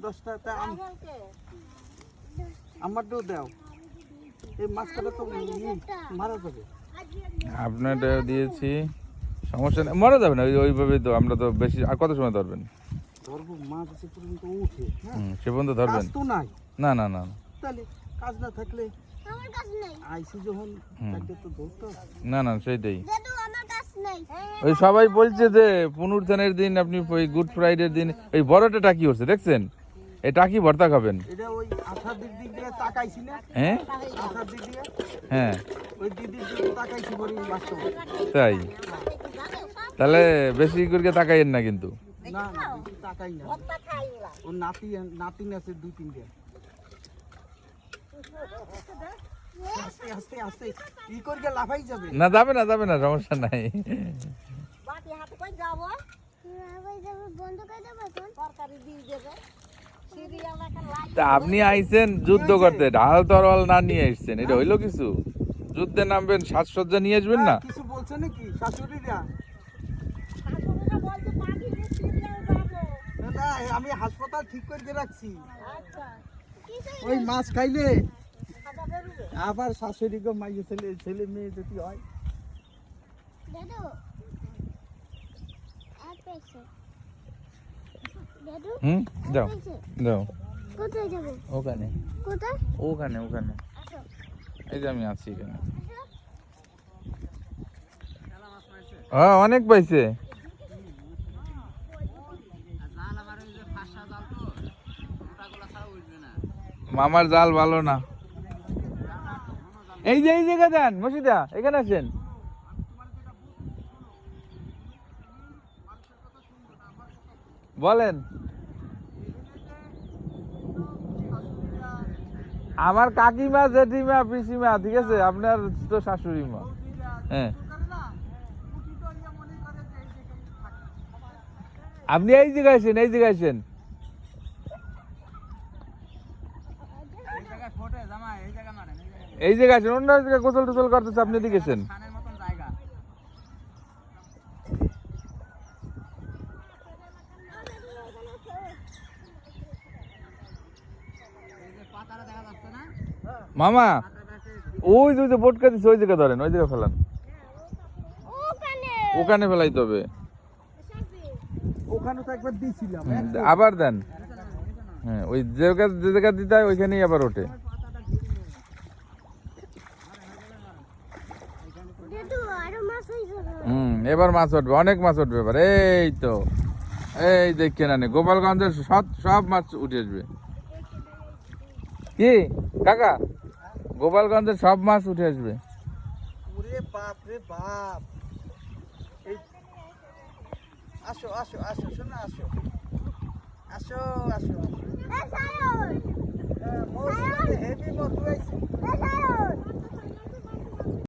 10টা তা আমারটাও দাও। এই মাছটা তো মারা যাবে। আপনারটা দিয়েছি, সমস্যা নেই, মারা যাবে না। ওইভাবে তো আমরা তো বেশি। আর কত সময় ধরবেন? ধরবো মাছ এসে পর্যন্ত উঠে। সে পর্যন্ত ধরবেন? তো নাই। না না না, তাহলে কাজ না থাকলে আমার কাজ নাই। আইসি যখন তাকে তো ধরতে না না, সেইটাই। দাদু আমার কাজ নাই। ওই সবাই বলছে যে পুনরুত্থানের দিন আপনি ওই গুড ফ্রাইডের দিন ওই বড়টা টাকি হচ্ছে, দেখছেন? এই টাকি ভর্তা খাবেন। এটা ওই আঠার দিক দিয়ে তাকাইছি না? হ্যাঁ আঠার দিক দিয়ে। হ্যাঁ, ওই দিদির দিকে তাকাইছি বলি বাস্তব। তাই? তাহলে বেশি করে তাকাইয়েন না কিন্তু। না না তাকাই না। ও নাতিন আছে 2-3টা। আস্তে আস্তে আস্তে ই করে লাফাই যাবে। না যাবে না, যাবে না, সমস্যা নাই। বাটি হাতে কই যাব? বন্ধ করে দেব এখন। তরকারি দিয়ে দেবে। সিরিয়াল একটা লাইট। তা আপনি আইছেন যুদ্ধ করতে, ঢাল তরোয়াল না নিয়ে আসছেন, এটা হইলো কিছু? যুদ্ধে নামবেন, সাজসজ্জা নিয়ে আসবেন না? কিছু বলছে নাকি শাশুড়িরা? শাশুড়িরা বলছে বাটি দিয়ে সিরিয়াল যাব। না আমি হাসপাতাল ঠিক করে রাখছি। আচ্ছা। ওই মাছ খাইলে খাবার বেরোবে। আবার শাশুড়ি গো মাইয়ে ছেলে মেয়ে যদি হয়। দাদু আপেছে দাদু যাও যাও, কোথায় যাব? ওখানে কোথায়? ওখানে ওখানে। এই যে আমি আছি এখানে। হ্যাঁ অনেক পাইছে। মামার জাল ভালো না। এই যে এই জায়গা দেন মসিদা, এখানে আছেন। বলেন। আমার কাকিমা, জেঠিমা, পিসিমা, ঠিক আছে, আপনার তো শাশুড়ি মা। হ্যাঁ আপনি এই জায়গায় আসেন, এই জায়গায় আসেন। এই জায়গায় আসেন, অন্য জায়গায় গোসল টোসল করতেছে, আপনি এদিকে আসেন। মামা ওই যে বোটকা দিচ্ছে, ওই জায়গায় ধরেন, ওই জায়গায় ফেলান। ওখানে ফেলাইতে হবে। ওখানে তো একবার দিয়েছিলাম। আবার দেন। হ্যাঁ ওই যে জায়গা দিতে হয় ওইখানেই আবার ওঠে। এবার মাছ উঠবে, অনেক মাছ উঠবে এবার। এই তো এই দেখে না, গোপালগঞ্জের সব মাছ উঠে আসবে। কি কাকা, গোপালগঞ্জের সব মাছ উঠে আসবে। ওরে বাপ রে বাপ। আসো আসো আসো শোনা, আসো আসো আসো। হেভি মতো